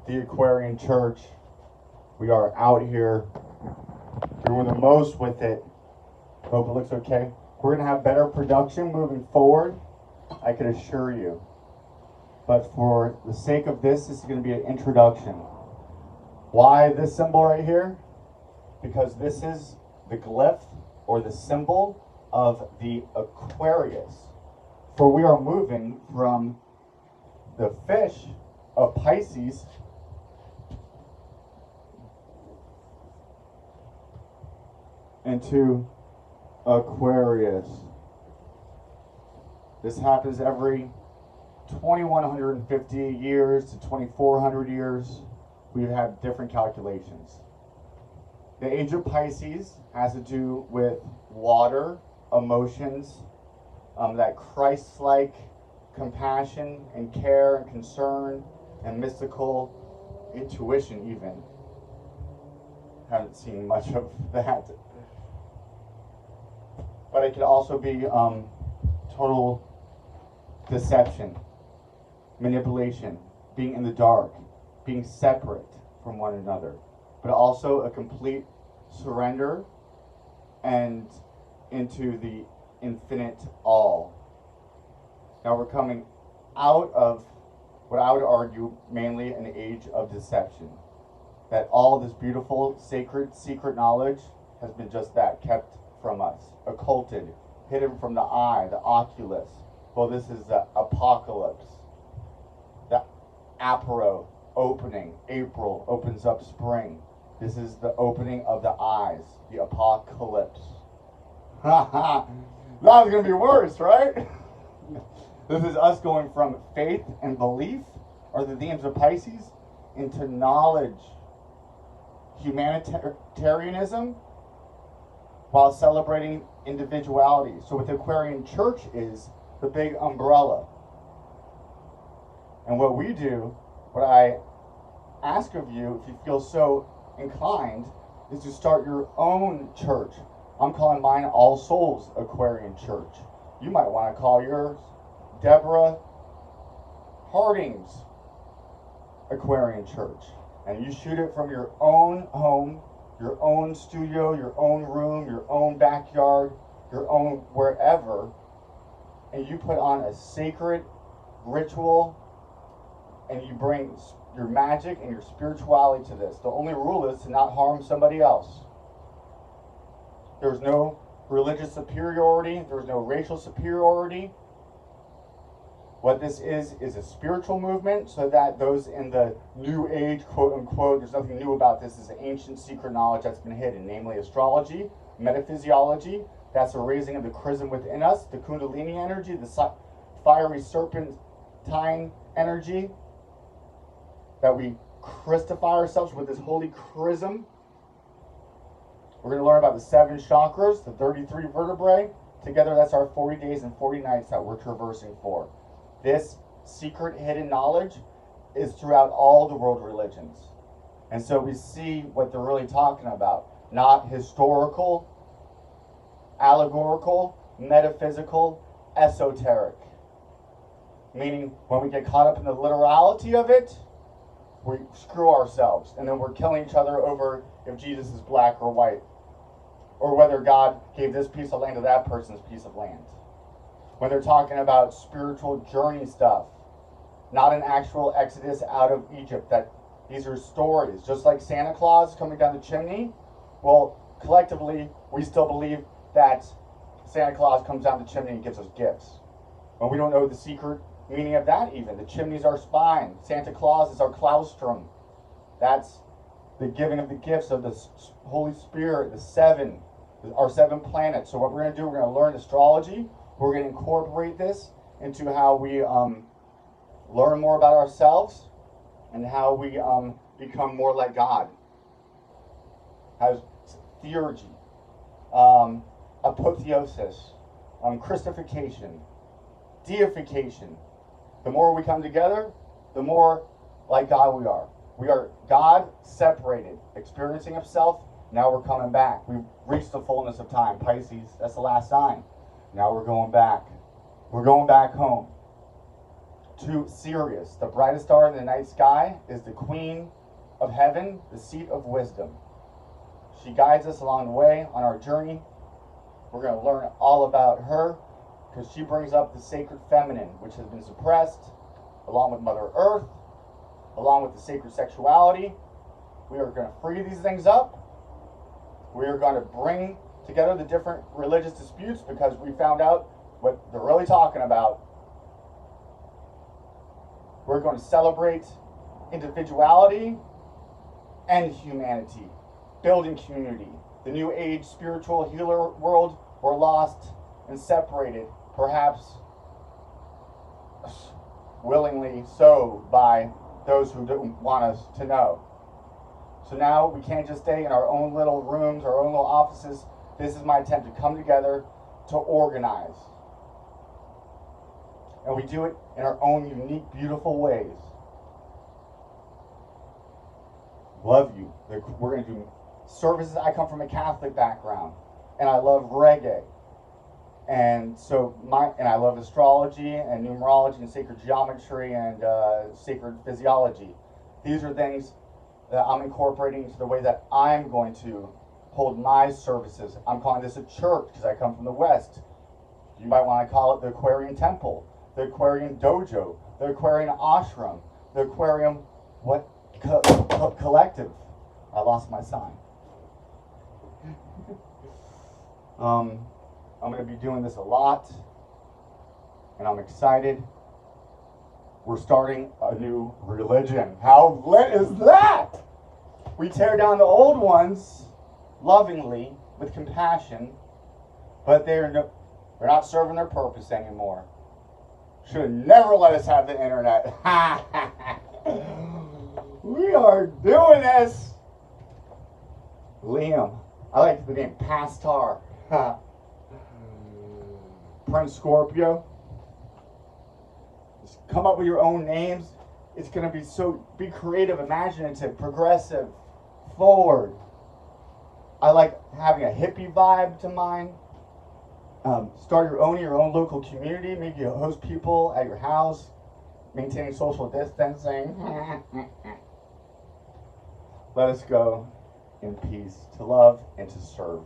the Aquarian Church. We are out here doing the most with it. Hope it looks okay. We're going to have better production moving forward, I can assure you. But for the sake of this is going to be an introduction. Why this symbol right here? Because this is the glyph or the symbol of the Aquarius. For we are moving from the fish of Pisces into Aquarius. This happens every 2,150 years to 2,400 years. We have different calculations. The age of Pisces has to do with water, emotions, that Christ-like compassion and care and concern and mystical intuition even. Haven't seen much of that. But it could also be total deception, manipulation, being in the dark, being separate from one another, but also a complete surrender and into the infinite all. Now we're coming out of what I would argue mainly an age of deception. That all this beautiful, sacred, secret knowledge has been just that, kept from us, occulted, hidden from the eye, the oculus. Well, this is the apocalypse. The apero, opening. April opens up spring. This is the opening of the eyes, the apocalypse. Ha ha! That's going to be worse, right? This is us going from faith and belief, or the themes of Pisces, into knowledge, humanitarianism, while celebrating individuality. So what the Aquarian Church is, the big umbrella. And what we do, what I ask of you, if you feel so inclined, is to start your own church. I'm calling mine All Souls Aquarian Church. You might want to call yours Deborah Harding's Aquarian Church. And you shoot it from your own home, your own studio, your own room, your own backyard, your own wherever, and you put on a sacred ritual and you bring your magic and your spirituality to this. The only rule is to not harm somebody else. There's no religious superiority, there's no racial superiority. What this is a spiritual movement, so that those in the new age, quote unquote, there's nothing new about this, is ancient secret knowledge that's been hidden, namely astrology, metaphysiology. That's a raising of the chrism within us, the kundalini energy, the fiery serpentine energy, that we Christify ourselves with this holy chrism. We're going to learn about the 7 chakras, the 33 vertebrae. Together, that's our 40 days and 40 nights that we're traversing for. This secret hidden knowledge is throughout all the world religions. And so we see what they're really talking about. Not historical, allegorical, metaphysical, esoteric. Meaning, when we get caught up in the literality of it, we screw ourselves. And then we're killing each other over if Jesus is black or white. Or whether God gave this piece of land to that person's piece of land. When they're talking about spiritual journey stuff, not an actual exodus out of Egypt, that these are stories. Just like Santa Claus coming down the chimney, well, collectively, we still believe that Santa Claus comes down the chimney and gives us gifts. When we don't know the secret meaning of that even. The chimney's our spine. Santa Claus is our claustrum. That's the giving of the gifts of the Holy Spirit, our 7 planets. So what we're going to do, we're going to learn astrology. We're going to incorporate this into how we learn more about ourselves and how we become more like God. Has theurgy, apotheosis, Christification, deification. The more we come together, the more like God we are. We are God separated, experiencing Himself. Now we're coming back. We've reached the fullness of time. Pisces, that's the last sign. Now we're going back. We're going back home. too serious. The brightest star in the night sky is the Queen of Heaven, the seat of wisdom. She guides us along the way on our journey. We're going to learn all about her because she brings up the sacred feminine, which has been suppressed, along with Mother Earth, along with the sacred sexuality. We are going to free these things up. We are going to bring together the different religious disputes because we found out what they're really talking about. We're going to celebrate individuality and humanity, building community. The New Age spiritual healer world, we're lost and separated, perhaps willingly so by those who don't want us to know. So now we can't just stay in our own little rooms, our own little offices. This is my attempt to come together to organize. And we do it in our own unique, beautiful ways. Love you. We're going to do services. I come from a Catholic background, and I love reggae. And so I love astrology and numerology and sacred geometry and sacred physiology. These are things that I'm incorporating into the way that I'm going to hold my services. I'm calling this a church because I come from the West. You might want to call it the Aquarian Temple, the Aquarian Dojo, the Aquarian Ashram, the Aquarium Collective. I lost my sign. I'm going to be doing this a lot, and I'm excited. We're starting a new religion. How lit is that? We tear down the old ones lovingly, with compassion, but they're not serving their purpose anymore. Should have never let us have the internet. We are doing this. Liam. I like the name Pastar. Prince Scorpio. Just come up with your own names. It's going to be creative, imaginative, progressive, forward. I like having a hippie vibe to mine. Start your own local community. Maybe you host people at your house, maintaining social distancing. Let us go in peace to love and to serve.